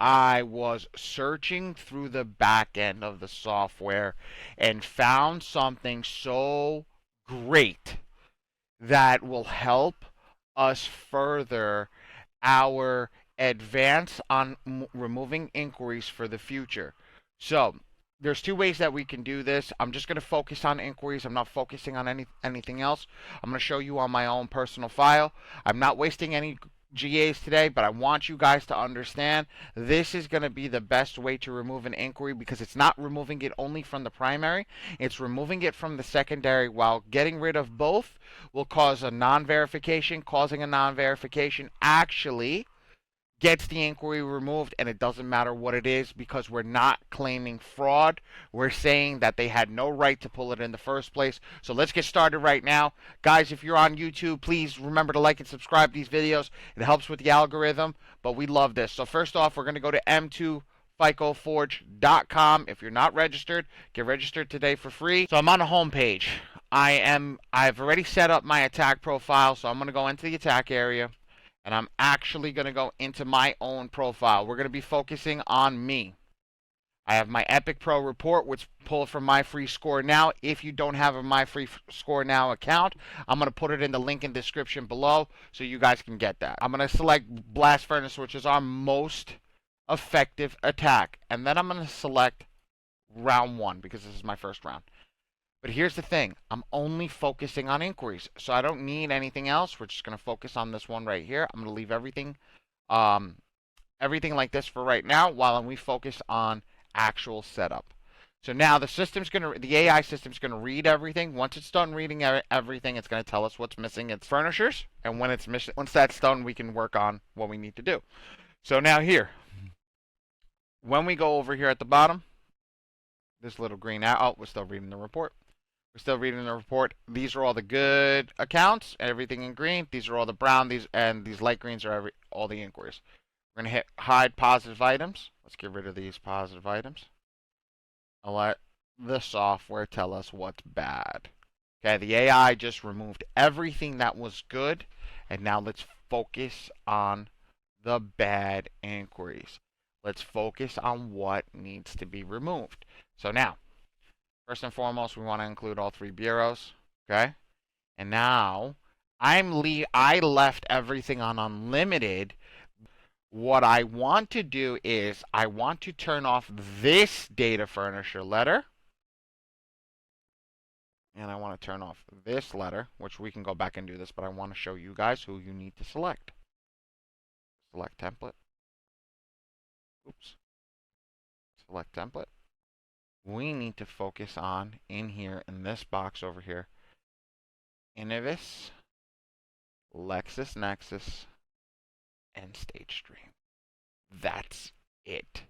I was searching through the back end of the software and found something so great that will help us further our advance on removing inquiries for the future. So, there's two ways that we can do this. I'm just going to focus on inquiries. I'm not focusing on anything else. I'm going to show you on my own personal file. I'm not wasting any GAs today, but I want you guys to understand this is going to be the best way to remove an inquiry because it's not removing it only from the primary, it's removing it from the secondary, while getting rid of both will cause a non-verification. Causing a non-verification actually gets the inquiry removed, and it doesn't matter what it is because we're not claiming fraud. We're saying that they had no right to pull it in the first place. So let's get started right now. Guys, if you're on YouTube, please remember to like and subscribe to these videos. It helps with the algorithm, but we love this. So first off, we're going to go to m2ficoforge.com. If you're not registered, get registered today for free. So I'm on the home page. I've already set up my attack profile, so I'm going to go into the attack area. And I'm actually going to go into my own profile. We're going to be focusing on me. I have my Epic Pro report, which pulled from My Free Score Now. If you don't have a My Free Score Now account, I'm going to put it in the link in the description below so you guys can get that. I'm going to select Blast Furnace, which is our most effective attack. And then I'm going to select round 1 because this is my first round. But here's the thing, I'm only focusing on inquiries, so I don't need anything else. We're just going to focus on this one right here. I'm going to leave everything like this for right now while we focus on actual setup. So now the AI system's going to read everything. Once it's done reading everything, it's going to tell us what's missing. It's furnishers, and once that's done, we can work on what we need to do. So now here, when we go over here at the bottom, this little green out, we're still reading the report. We're still reading the report. These are all the good accounts, everything in green. These are all the brown, these light greens are all the inquiries. We're going to hit hide positive items. Let's get rid of these positive items. I'll let the software tell us what's bad. Okay, the AI just removed everything that was good, and now let's focus on the bad inquiries. Let's focus on what needs to be removed. So now, first and foremost, we want to include all 3 bureaus, okay? And now, I left everything on unlimited. What I want to do is, I want to turn off this data furnisher letter. And I want to turn off this letter, which we can go back and do this, but I want to show you guys who you need to select. Select template. Oops. Select template. We need to focus on, in here, in this box over here, Innovis, LexisNexis, and StageStream. That's it.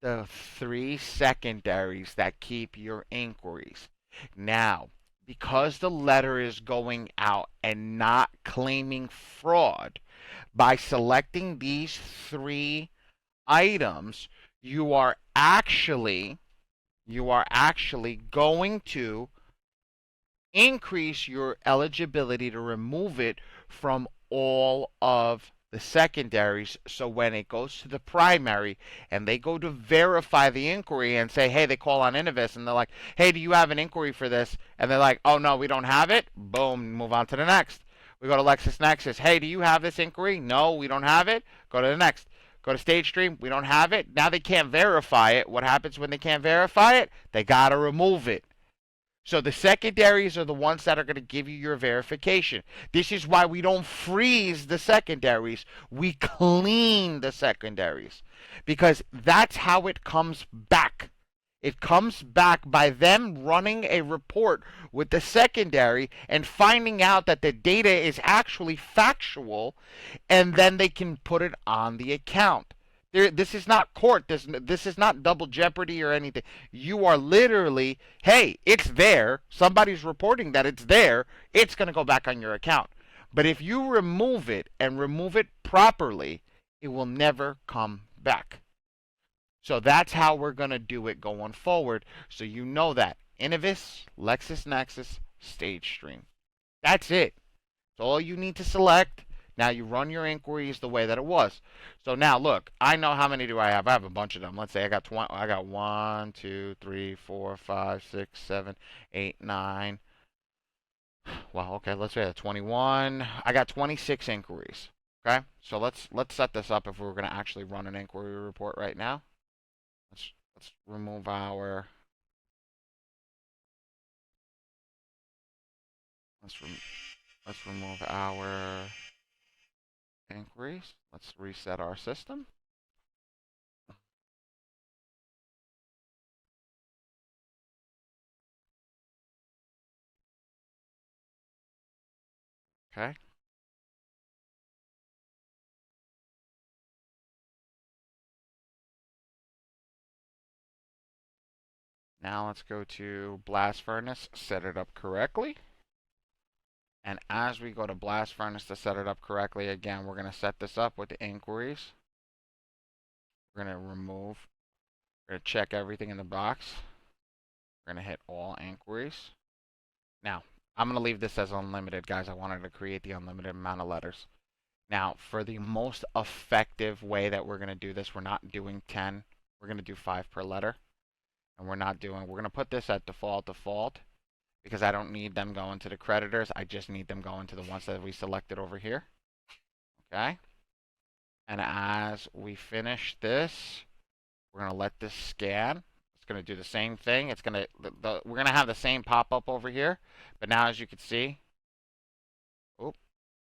The 3 secondaries that keep your inquiries. Now, because the letter is going out and not claiming fraud, by selecting these 3 items, you are actually going to increase your eligibility to remove it from all of the secondaries. So when it goes to the primary and they go to verify the inquiry and say, hey, they call on Innovis and they're like, hey, do you have an inquiry for this? And they're like, oh, no, we don't have it. Boom, move on to the next. We go to LexisNexis. Hey, do you have this inquiry? No, we don't have it. Go to the next. Go to StageStream. We don't have it. Now they can't verify it. What happens when they can't verify it? They got to remove it. So the secondaries are the ones that are going to give you your verification. This is why we don't freeze the secondaries. We clean the secondaries. Because that's how it comes back. It comes back by them running a report with the secondary and finding out that the data is actually factual, and then they can put it on the account. This is not court. This is not double jeopardy or anything. You are literally, hey, it's there. Somebody's reporting that it's there. It's going to go back on your account. But if you remove it and remove it properly, it will never come back. So that's how we're going to do it going forward. So you know that. Innovis, LexisNexis, StageStream. That's it. That's all you need to select. Now you run your inquiries the way that it was. So now look, I know how many do I have. I have a bunch of them. Let's say I got 20. I got 1, 2, 3, 4, 5, 6, 7, 8, 9. Well, okay, let's say 21. I got 26 inquiries. Okay, so let's set this up if we're going to actually run an inquiry report right now. Let's remove our let's rem let's remove our inquiries. Let's reset our system. Okay. Now let's go to Blast Furnace, set it up correctly. And as we go to Blast Furnace to set it up correctly, again, we're going to set this up with the inquiries. We're going to remove, we're going to check everything in the box. We're going to hit all inquiries. Now, I'm going to leave this as unlimited, guys. I wanted to create the unlimited amount of letters. Now, for the most effective way that we're going to do this, we're not doing 10. We're going to do 5 per letter. And we're going to put this at default, because I don't need them going to the creditors. I just need them going to the ones that we selected over here. Okay? And as we finish this, we're going to let this scan. It's going to do the same thing. It's going to we're going to have the same pop-up over here. But now, as you can see, oh,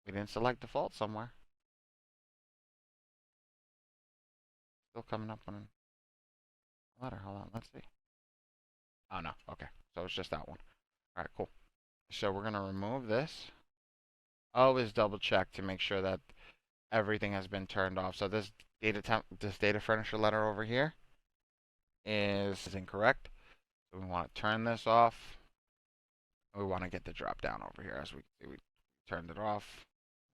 we didn't select default somewhere. Still coming up on a letter. Hold on, let's see. Oh, no. Okay. So it's just that one. All right, cool. So we're going to remove this. Always double check to make sure that everything has been turned off. So this data furniture letter over here is incorrect. So we want to turn this off. We want to get the drop down over here. As we see, we turned it off.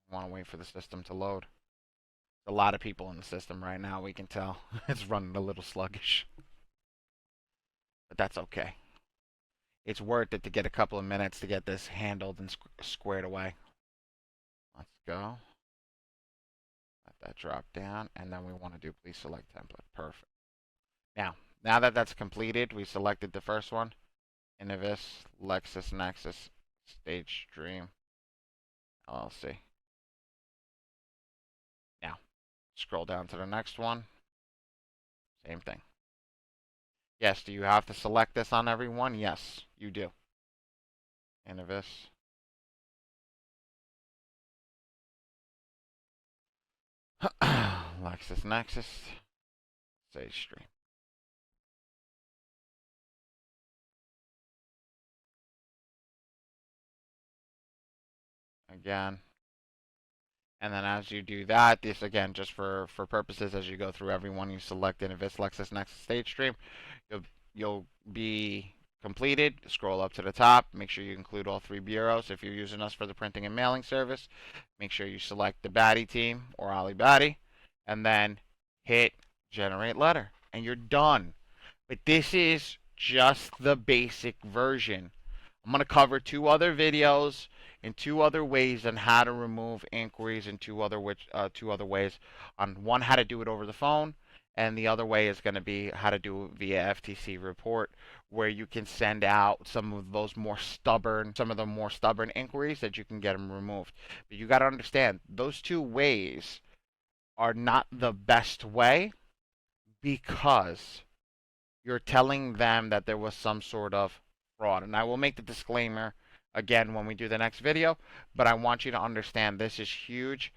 We want to wait for the system to load. There's a lot of people in the system right now. We can tell it's running a little sluggish. But that's okay. It's worth it to get a couple of minutes to get this handled and squared away. Let's go. Let that drop down. And then we want to do please select template. Perfect. Now that that's completed, we selected the first one. Innovis, LexisNexis, Stage Stream, LLC. Now, scroll down to the next one. Same thing. Yes, do you have to select this on everyone? Yes, you do. Innovis. LexisNexis, Sage Stream. Again. And then as you do that, this again, just for purposes, as you go through everyone, you select Innovis, LexisNexis, Stage Stream. You'll be completed. Scroll up to the top. Make sure you include all 3 bureaus. If you're using us for the printing and mailing service, make sure you select the Batty team or Ali Batty, and then hit generate letter, and you're done. But this is just the basic version. I'm going to cover 2 other videos in 2 other ways on how to remove inquiries in 2 other ways. On one, how to do it over the phone, and the other way is going to be how to do it via FTC report, where you can send out some of the more stubborn inquiries that you can get them removed. But you got to understand, those 2 ways are not the best way, because you're telling them that there was some sort of fraud. And I will make the disclaimer again when we do the next video, but I want you to understand this is huge.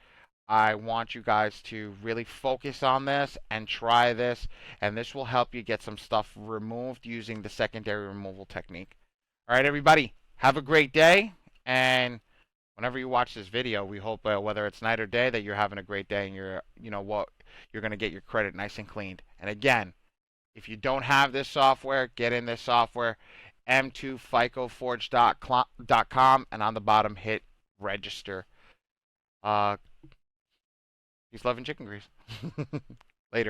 I want you guys to really focus on this and try this, and this will help you get some stuff removed using the secondary removal technique. All right, everybody, have a great day, and whenever you watch this video, we hope whether it's night or day that you're having a great day and you're going to get your credit nice and cleaned. And again, if you don't have this software, get in this software, m2ficoforge.com, and on the bottom, hit register. Peace, love, and chicken grease. Later.